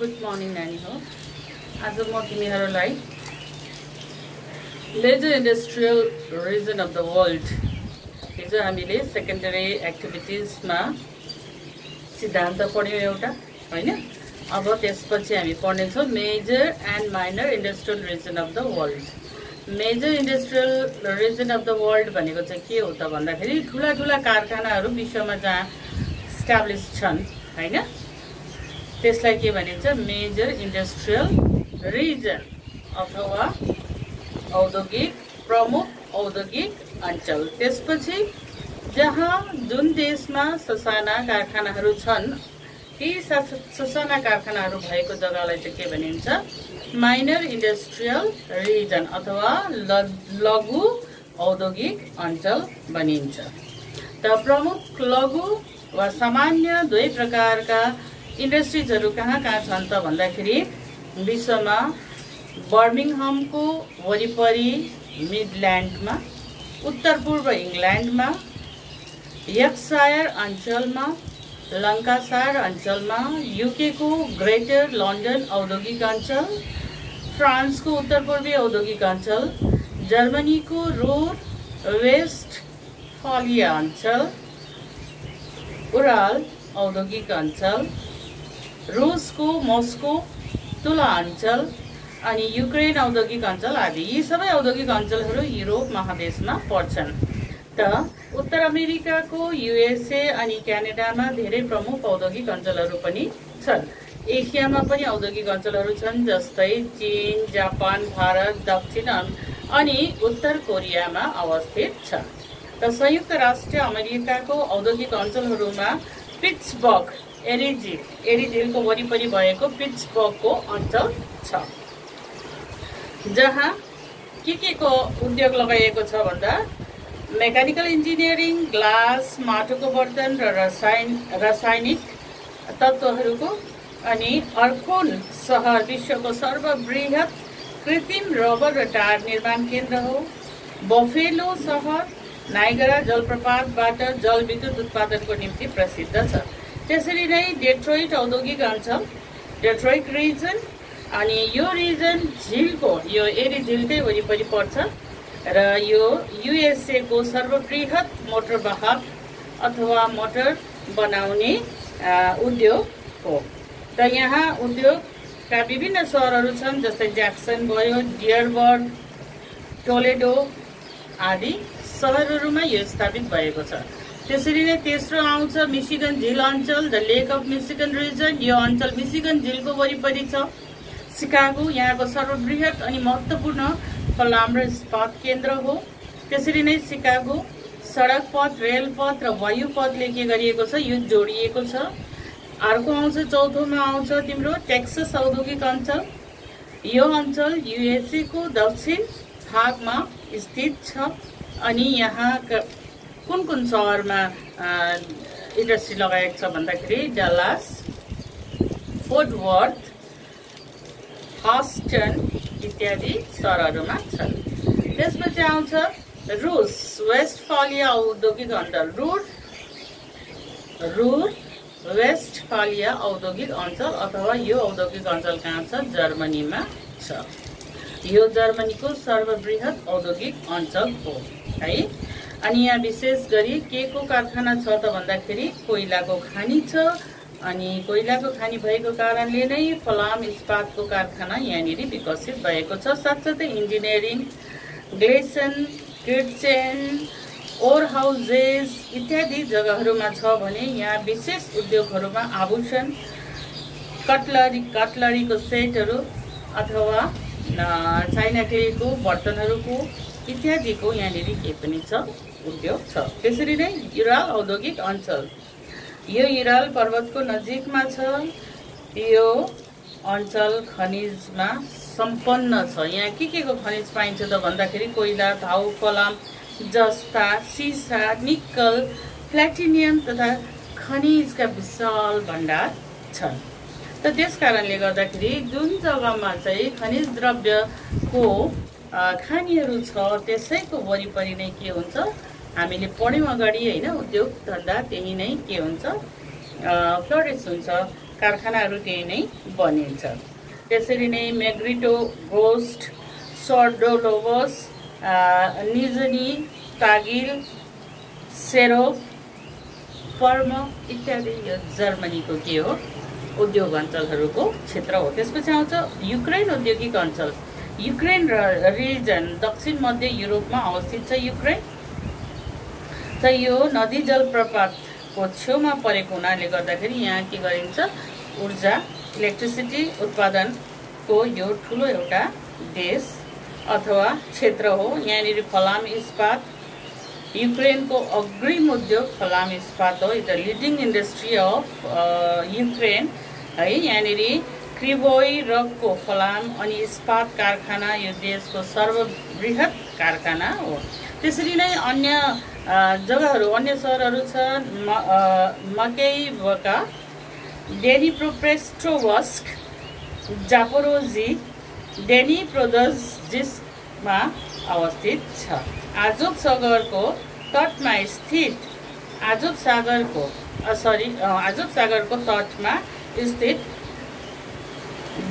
Good morning नानी हो। आज म तिमीहरूलाई major industrial region of the world हिजो हामीले सेकेन्डरी एक्टिभिटिजमा सिद्धान्त पढ्यौँ एउटा हैन। अब त्यसपछि हामी पढ्नेछौँ major and minor industrial region of the world. Major industrial region of the world भनेको चाहिँ के हो त भन्दाखेरि ठुला ठुला कारखानाहरू विश्वमा जहाँ इस्टाब्लिस छन् हैन, त्यसलाई के भनिन्छ मेजर इन्डस्ट्रियल रिजन अथवा औद्योगिक प्रमुख औद्योगिक अञ्चल। त्यसपछि जहाँ जुन देशमा ससाना कारखानाहरू छन् ती ससाना कारखानाहरू भएको जग्गालाई चाहिँ के भनिन्छ माइनर इन्डस्ट्रियल रिजन अथवा लघु औद्योगिक अञ्चल भनिन्छ। त प्रमुख लघु वा सामान्य दुई प्रकारका इन्डस्ट्रिजहरू कहाँ छन् त भन्दाखेरि विश्वमा बर्मिङहमको वरिपरि मिडल्यान्डमा, उत्तर पूर्व इङ्ल्यान्डमा, यर्कसायर अञ्चलमा, लङ्कासायर अञ्चलमा, युकेको ग्रेटर लन्डन औद्योगिक अञ्चल, फ्रान्सको उत्तर पूर्वी औद्योगिक अञ्चल, जर्मनीको रुर वेस्टफालिया अञ्चल, उराल औद्योगिक अञ्चल, रुसको मस्को तुला अञ्चल अनि युक्रेन औद्योगिक अञ्चल आदि। यी सबै औद्योगिक अञ्चलहरू युरोप महादेशमा पर्छन्। त उत्तर अमेरिकाको युएसए अनि क्यानाडामा धेरै प्रमुख औद्योगिक अञ्चलहरू पनि छन्। एसियामा पनि औद्योगिक अञ्चलहरू छन्, जस्तै चीन, जापान, भारत, दक्षिण अनि उत्तर कोरियामा अवस्थित छ। त संयुक्त राष्ट्र अमेरिकाको औद्योगिक अञ्चलहरूमा पिट्सबर्ग एरी झिलको वरिपरि भएको पिट्सबर्गको अञ्चल छ, जहाँ के को उद्योग लगाइएको छ भन्दा मेकानिकल इन्जिनियरिङ, ग्लास, माटोको बर्तन र रासायनिक तत्त्वहरूको। अनि अर्कोन सहर विश्वको सर्ववृहत कृत्रिम रबर र टायर निर्माण केन्द्र हो। बफेलो सहर नाइगरा जलप्रपातबाट जलविद्युत उत्पादनको निम्ति प्रसिद्ध छ। त्यसरी नै डेट्रोइट औद्योगिक अञ्चल, डेट्रोइट रिजन, अनि यो रिजन झिलको यो एरी झिलकै वरिपरि पर्छ र यो युएसए को सर्ववृहत मोटर वाहक अथवा मोटर बनाउने उद्योग हो। त यहाँ उद्योगका विभिन्न सहरहरू छन्, जस्तै ज्याक्सन भयो, डियरबर्ग, टोलेडो आदि सहरहरूमा यो स्थापित भएको छ। त्यसरी नै तेस्रो आउँछ मिशिगन झिल अञ्चल, the lake of Michigan region. यो अञ्चल मिशिगन झिलको वरिपरि छ। सिकागो यहाँको सर्ववृहत अनि महत्त्वपूर्ण फलाम र इस्पात केन्द्र हो। त्यसरी नै सिकागो सडक पथ, रेल पथ र वायु पथले के गरिएको छ, यो जोडिएको छ। अर्को आउँछ चौथोमा आउँछ तिम्रो टेक्सस औद्योगिक अञ्चल। यो अञ्चल युएसए को दक्षिण भागमा स्थित छ। अनि यहाँ कुन सहरमा इन्डस्ट्री लगाएको छ भन्दाखेरि डल्लास, फोर्ट वर्थ, ह्युस्टन इत्यादि सहरहरूमा छन्। त्यसपछि आउँछ रुस वेस्टफालिया औद्योगिक अञ्चल। रुर वेस्टफालिया औद्योगिक अञ्चल अथवा यो औद्योगिक अञ्चल कहाँ छ, जर्मनीमा छ। यो जर्मनीको सर्ववृहत औद्योगिक अञ्चल हो है। अनि यहाँ विशेष गरी के को कारखाना छ त भन्दाखेरि कोइलाको खानी छ। अनि कोइलाको खानी भएको कारणले नै फलाम इस्पातको कारखाना यहाँनिर विकसित भएको छ। साथसाथै इन्जिनियरिङ, ग्लेसन, किर्चेन, ओर हाउजेस इत्यादि जग्गाहरूमा छ भने यहाँ विशेष उद्योगहरूमा आभूषण, कटलरीको सेटहरू अथवा चाइनाटेरीको बर्तनहरूको इत्यादिको यहाँनिर के पनि छ, उद्योग छ। त्यसरी नै युराल औद्योगिक अञ्चल, यो युराल पर्वतको नजिकमा छ। यो अञ्चल खनिजमा सम्पन्न छ। यहाँ के को खनिज पाइन्छ त भन्दाखेरि कोइला, घाउ, फलाम जस्ता सिसा, निक्कल, प्लेटिनियम तथा खनिजका विशाल भण्डार छन्। त त्यस कारणले गर्दाखेरि जुन जग्गामा चाहिँ खनिज द्रव्यको खानीहरू छ त्यसैको वरिपरि नै के हुन्छ, हामीले पढ्यौँ अगाडि हैन, उद्योग धन्दा त्यही नै के हुन्छ, फ्लोरिस हुन्छ। कारखानाहरू त्यही नै बनिन्छ। त्यसरी नै मेग्रिटो, गोस्ट, सर्डोलोभस, निजनी, तागिल, सेरोफ, पर्म इत्यादि यो जर्मनीको के हो उद्योग अञ्चलहरूको क्षेत्र हो। त्यसपछि आउँछ युक्रेन औद्योगिक अञ्चल। युक्रेन रिजन दक्षिण मध्य युरोपमा अवस्थित छ। युक्रेन त यो नदी जलप्रपातको छेउमा परेको हुनाले गर्दाखेरि यहाँ के गरिन्छ, ऊर्जा इलेक्ट्रिसिटी उत्पादनको यो ठुलो एउटा देश अथवा क्षेत्र हो। यहाँनिर फलाम इस्पात, युक्रेनको अग्रिम उद्योग फलाम इस्पात हो। The leading industry of Ukraine है। यहाँनिर क्रिभोई रगको फलाम अनि इस्पात कारखाना यो देशको सर्वबृहत कारखाना हो। त्यसरी नै अन्य जग्गाहरू, अन्य सहरहरू छन् मकेइभका, डेनिप्रोपेट्रोभस्क, जापोरोजी, डेनिप्रोदजिस्कमा अवस्थित छ। आजोव सागरको तटमा स्थित आजोव सागरको तटमा स्थित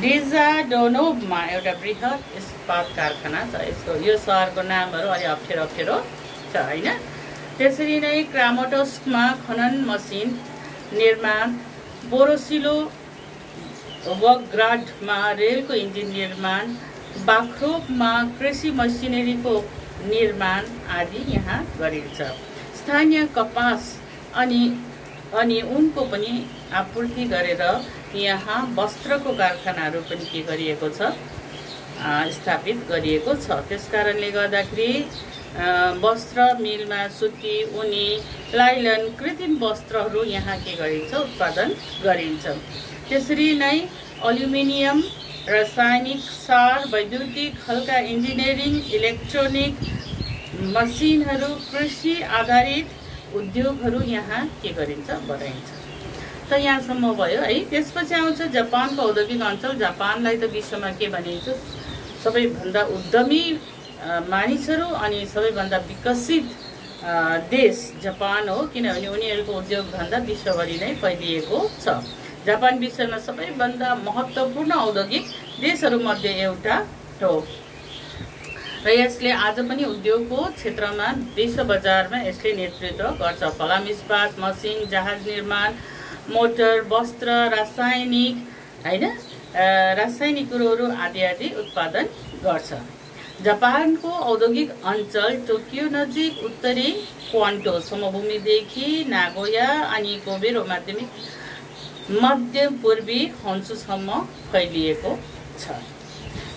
डिजाडोनोभमा एउटा बृहत इस्पात कारखाना छ। यो सहरको नामहरू अलि अप्ठ्यारो छ हैन। त्यसरी नै क्रामाटोस्कमा खनन मसिन निर्माण, बोरोसिलोवग्राडमा रेलको इन्जिन निर्माण, बाख्रोभमा कृषि मसिनरीको निर्माण आदि यहाँ गरिन्छ। स्थानीय कपास अनि उनको पनि आपूर्ति गरेर यहाँ वस्त्रको कारखानाहरू पनि के गरिएको छ, स्थापित गरिएको छ। त्यसकारणले गर्दाखेरि वस्त्र मिलमा सुती, ऊनी, लाइलन, कृत्रिम वस्त्रहरू यहाँ के गरिन्छ, उत्पादन गरिन्छ। त्यसरी नै एल्युमिनियम, रासायनिक सार, वैद्युतिक, हल्का इन्जिनियरिङ, इलेक्ट्रोनिक मसिनहरू, कृषि आधारित उद्योगहरू यहाँ के गरिन्छ, बनाइन्छ। त यहाँसम्म भयो है। त्यसपछि आउँछ जापानको औद्योगिक अञ्चल। जापानलाई त विश्वमा के भनिन्छ, सबैभन्दा उद्यमी मानिसहरू अनि सबैभन्दा विकसित देश जापान हो, किनभने उनीहरूको उद्योग धन्दा विश्वभरि नै फैलिएको छ। जापान विश्वमा सबैभन्दा महत्त्वपूर्ण औद्योगिक देशहरूमध्ये एउटा हो र यसले आज पनि उद्योगको क्षेत्रमा विश्व बजारमा यसले नेतृत्व गर्छ। फलाम इस्पात, मसिन, जहाज निर्माण, मोटर, वस्त्र, रासायनिक हैन, रासायनिक कुरोहरू आदि उत्पादन गर्छ। जापानको औद्योगिक अञ्चल टोकियो नजिक उत्तरी क्वान्टो समभूमिदेखि नागोया अनि कोबे र मध्य पूर्वी होन्सुसम्म फैलिएको छ।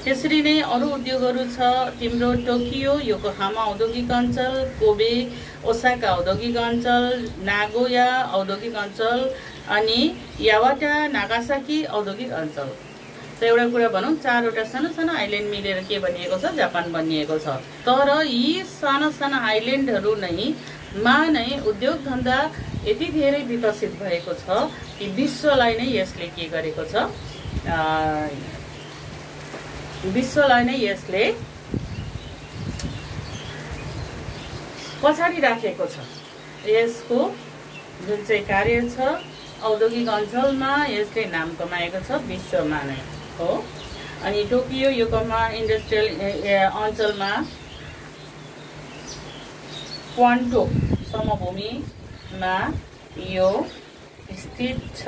त्यसरी नै अरू उद्योगहरू छ तिम्रो टोकियो योकोहामा औद्योगिक अञ्चल, कोबे ओसाका औद्योगिक अञ्चल, नागोया औद्योगिक अञ्चल अनि यावाटा नागासाकी औद्योगिक अञ्चल। त एउटा कुरा भनौँ, चारवटा सानो सानो आइल्यान्ड मिलेर के बनिएको छ, जापान बनिएको छ। तर यी साना साना आइल्यान्डहरू नै उद्योग धन्दा यति धेरै विकसित भएको छ कि विश्वलाई नै यसले के गरेको छ, विश्वलाई नै यसले पछाडि राखेको छ। यसको जुन चाहिँ कार्य छ औद्योगिक अञ्चलमा यसले नाम कमाएको छ, विश्वमा नै हो। अनि टोकियो योकोहामा इन्डस्ट्रियल अञ्चलमा क्वान्टो समभूमिमा यो स्थित छ।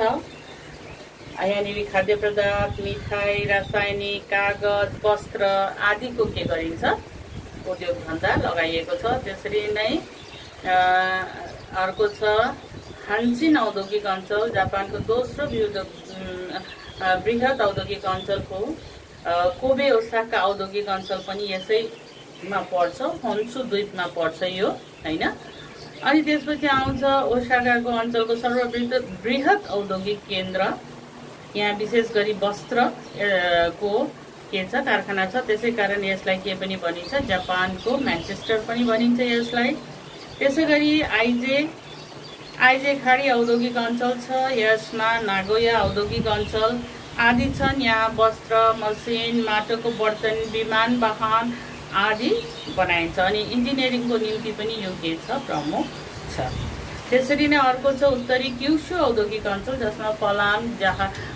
यहाँनिर खाद्य पदार्थ, मिठाई, रासायनिक, कागज, वस्त्र आदिको के गरिन्छ, उद्योग धन्दा लगाइएको छ। त्यसरी नै अर्को छ हान्सिन औद्योगिक अञ्चल। जापानको दोस्रो बृहत औद्योगिक अञ्चलको कोबे ओसाका औद्योगिक अञ्चल पनि यसैमा पर्छ, होन्सु द्वीपमा पर्छ यो हैन। अनि त्यसपछि आउँछ ओसाकाको अञ्चलको सर्वबृहत औद्योगिक केन्द्र। यहाँ विशेष गरी वस्त्र को के छ, कारखाना छ। त्यसै कारण यसलाई के पनि भनिन्छ, जापानको म्यान्चेस्टर पनि भनिन्छ यसलाई। त्यसै गरी आइजे खाडी औद्योगिक अञ्चल छ, यसमा नागोया औद्योगिक अञ्चल आदि छन्। यहाँ वस्त्र, मसिन, माटोको बर्तन, विमान वाहन आदि बनाइन्छ। अनि इन्जिनियरिङको निम्ति पनि यो के छ, प्रमुख छ। त्यसरी नै अर्को छ उत्तरी क्युसू औद्योगिक अञ्चल, जसमा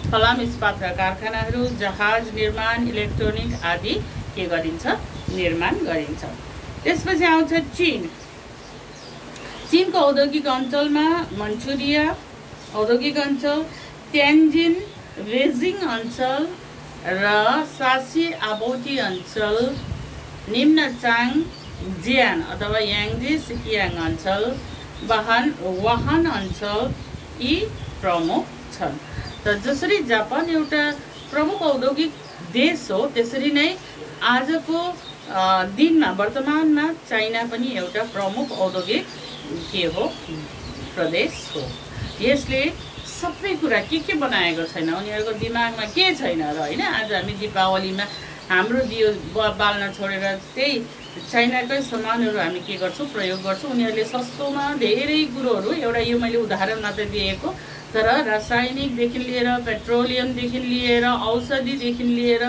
फलाम इस्पात र कारखानाहरू, जहाज निर्माण, इलेक्ट्रोनिक आदि के गरिन्छ, निर्माण गरिन्छ। त्यसपछि आउँछ चीन। चीनको औद्योगिक अञ्चलमा मन्चुरिया औद्योगिक अञ्चल, त्यान्जिन बेजिङ अञ्चल र सासी आबोटी अञ्चल, निम्न चाङ जियान अथवा याङ्जी सिकियाङ अञ्चल, वाहान अञ्चल यी प्रमुख छन्। त जसरी जापान एउटा प्रमुख औद्योगिक देश हो, त्यसरी नै आजको दिनमा वर्तमानमा चाइना पनि एउटा प्रमुख औद्योगिक के हो, प्रदेश हो। यसले सबै कुरा के बनाएको छैन, उनीहरूको दिमागमा के छैन र होइन। आज हामी दीपावलीमा हाम्रो दियो बाल्न छोडेर त्यही चाइनाकै सामानहरू हामी के गर्छौँ, प्रयोग गर्छौँ। उनीहरूले सस्तोमा धेरै कुरोहरू, एउटा यो मैले उदाहरण मात्रै दिएको, तर रासायनिकदेखि लिएर पेट्रोलियमदेखि लिएर औषधिदेखि लिएर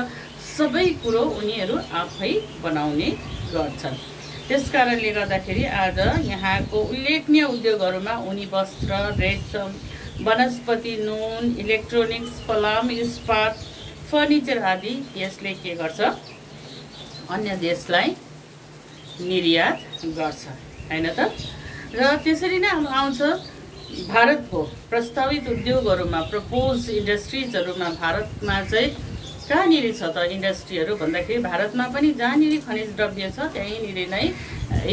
सबै कुरो उनीहरू आफै बनाउने गर्छन्। त्यसकारणले गर्दाखेरि आज यहाँको उल्लेखनीय उद्योगहरूमा ऊनी वस्त्र, रेशम, वनस्पति नुन, इलेक्ट्रोनिक्स, फलाम इस्पात, फर्निचर आदि यसले के गर्छ, अन्य देशलाई निर्यात गर्छ, हैन त। र त्यसरी नै अब आउँछ भारतको प्रस्तावित उद्योगहरूमा, प्रपोज इन्डस्ट्रिजहरूमा भारतमा चाहिँ कहाँनिर छ त इन्डस्ट्रीहरू भन्दाखेरि, भारतमा पनि जहाँनिर खनिज द्रव्य छ त्यहीँनिर नै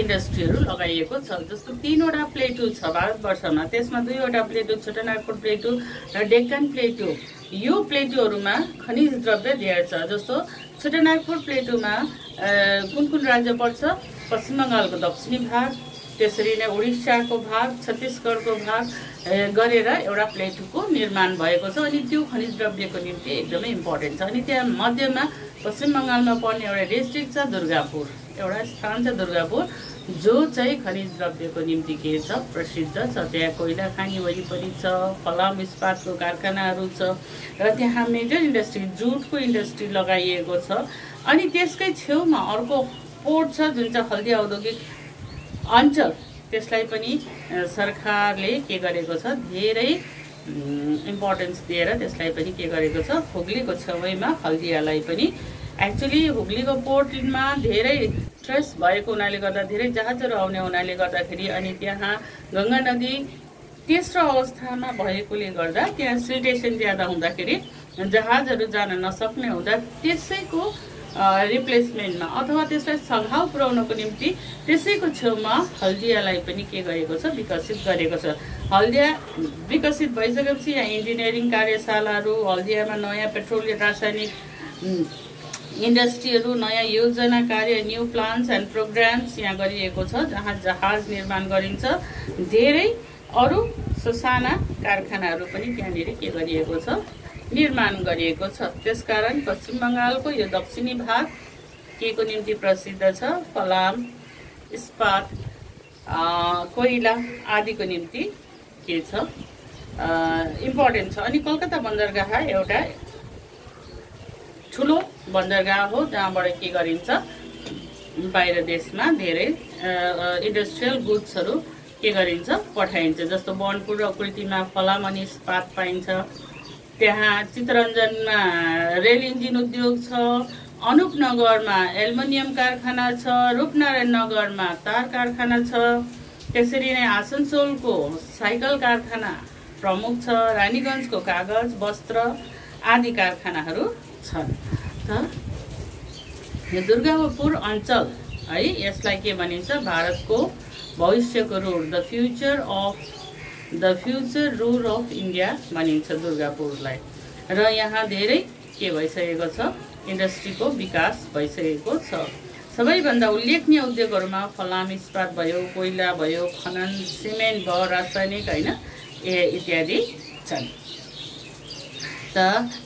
इन्डस्ट्रीहरू लगाइएको छ। जस्तो 3वटा प्लेटो छ भारतवर्षमा, त्यसमा 2वटा प्लेटो छोटानागपुर प्लेटो र डेक्कन प्लेटो। यो प्लेटोहरूमा खनिज द्रव्य धेर छ। जस्तो छोटानागपुर प्लेटोमा कुन राज्य पर्छ, पश्चिम बङ्गालको दक्षिणी भाग, त्यसरी नै उडिसाको भाग, छत्तिसगढको भाग गरेर एउटा प्लेटोको निर्माण भएको छ। अनि त्यो खनिज द्रव्यको निम्ति एकदमै इम्पोर्टेन्ट छ। अनि त्यहाँ मध्यमा पश्चिम बङ्गालमा पर्ने एउटा डिस्ट्रिक्ट छ दुर्गापुर, एउटा स्थान छ दुर्गापुर, जो चाहिँ खनिज द्रव्यको निम्ति के छ, प्रसिद्ध छ। त्यहाँ कोइला खानी वरिपरि छ, फलाम इस्पातको कारखानाहरू छ र त्यहाँ मेजर इन्डस्ट्री जुटको इन्डस्ट्री लगाइएको छ। अनि त्यसकै छेउमा अर्को पोर्ट छ जुन चाहिँ हल्दिया औद्योगिक अञ्चल, त्यसलाई पनि सरकारले के गरेको छ, धेरै इम्पोर्टेन्स दिएर त्यसलाई पनि के गरेको छ, हुगलीको छेउमा हल्दियालाई पनि। एक्चुअली हुगलीको पोर्टमा धेरै स्ट्रेस भएको हुनाले गर्दा, धेरै जहाजहरू आउने हुनाले गर्दाखेरि, अनि त्यहाँ गङ्गा नदी तेस्रो अवस्थामा भएकोले गर्दा त्यहाँ सिल्टेसन ज्यादा हुँदाखेरि जहाजहरू जान नसक्ने हुँदा त्यसैको रिप्लेसमेन्टमा अथवा त्यसलाई सघाउ पुर्याउनको निम्ति त्यसैको छेउमा हल्दियालाई पनि के गरेको छ, विकसित गरेको छ। हल्दिया विकसित भइसकेपछि यहाँ इन्जिनियरिङ कार्यशालाहरू, हल्दियामा नयाँ पेट्रोलियम रासायनिक इन्डस्ट्रीहरू, नयाँ योजना कार्य, न्यू प्लान्स एन्ड प्रोग्राम्स यहाँ गरिएको छ, जहाँ जहाज निर्माण गरिन्छ। धेरै अरू ससाना कारखानाहरू पनि त्यहाँनिर के गरिएको छ, निर्माण गरिएको छ। त्यसकारण पश्चिम बङ्गालको यो दक्षिणी भाग के को निम्ति प्रसिद्ध छ, फलाम इस्पात, कोइला आदिको निम्ति के छ, इम्पोर्टेन्ट छ। अनि कलकत्ता बन्दरगाह एउटा ठुलो बन्दरगाह हो, जहाँबाट के गरिन्छ, बाहिर देशमा धेरै इन्डस्ट्रियल गुड्सहरू के गरिन्छ, पठाइन्छ। जस्तो बनपुर र कुर्तीमा फलाम अनि इस्पात पाइन्छ। त्यहाँ चितरञ्जनमा रेल इन्जिन उद्योग छ, अनुपनगरमा एल्युमिनियम कारखाना छ, रूपनारायण नगरमा तार कारखाना छ। त्यसरी नै आसनसोलको साइकल कारखाना प्रमुख छ, रानीगञ्जको कागज, वस्त्र आदि कारखानाहरू छन्। यो दुर्गापुर अञ्चल है, यसलाई के भनिन्छ, भारतको भविष्यको road, the future road of India भनिन्छ दुर्गापुरलाई। र यहाँ धेरै के भइसकेको छ, इन्डस्ट्रीको विकास भइसकेको छ। सबैभन्दा उल्लेखनीय उद्योगहरूमा फलाम इस्पात भयो, कोइला भयो, खनन, सिमेन्ट भयो, रासायनिक होइन इत्यादि छन्। त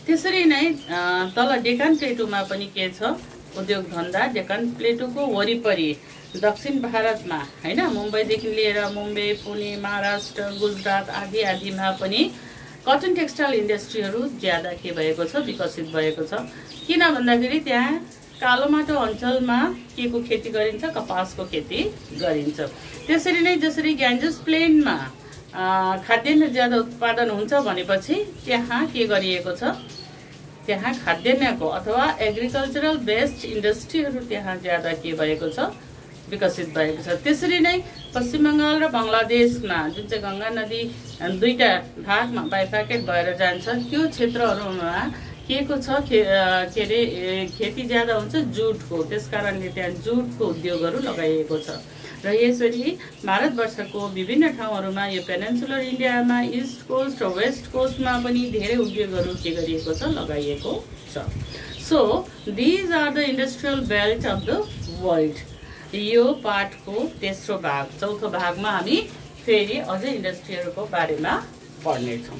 त्यसरी नै तल डेक्कन प्लेटोमा पनि के छ, उद्योग धन्दा। डेक्कन प्लेटोको वरिपरि दक्षिण भारतमा होइन, मुम्बईदेखि लिएर मुम्बई, पुणे, महाराष्ट्र, गुजरात आदि आदिमा पनि कटन टेक्सटाइल इन्डस्ट्रीहरू ज्यादा के भएको छ, विकसित भएको छ। किन भन्दाखेरि त्यहाँ कालो माटो अञ्चलमा के को खेती गरिन्छ, कपासको खेती गरिन्छ। त्यसरी नै जसरी ग्यान्जेस प्लेनमा खाद्यान्न ज्यादा उत्पादन हुन्छ भनेपछि त्यहाँ के गरिएको छ, त्यहाँ खाद्यान्नको अथवा एग्रिकल्चरल बेस्ड इन्डस्ट्रीहरू त्यहाँ ज्यादा के भएको छ, विकसित भएको छ। त्यसरी नै पश्चिम बङ्गाल र बङ्गलादेशमा जुन चाहिँ गङ्गा नदी दुईटा भागमा बाइफर्केट भएर जान्छ, त्यो क्षेत्रहरूमा के को छ, के अरे खेती ज्यादा हुन्छ जुटको, त्यसकारणले त्यहाँ जुटको उद्योगहरू लगाइएको छ। र यसरी भारतवर्षको विभिन्न ठाउँहरूमा यो पेनिन्सुलर इन्डियामा इस्ट कोस्ट र वेस्ट कोस्टमा पनि धेरै उद्योगहरू के गरिएको छ, लगाइएको छ। So these are the industrial belt of the world. यो पाठको तेस्रो भाग, चौथो भागमा हामी फेरि अझै इन्डस्ट्रीहरूको बारेमा पढ्नेछौँ।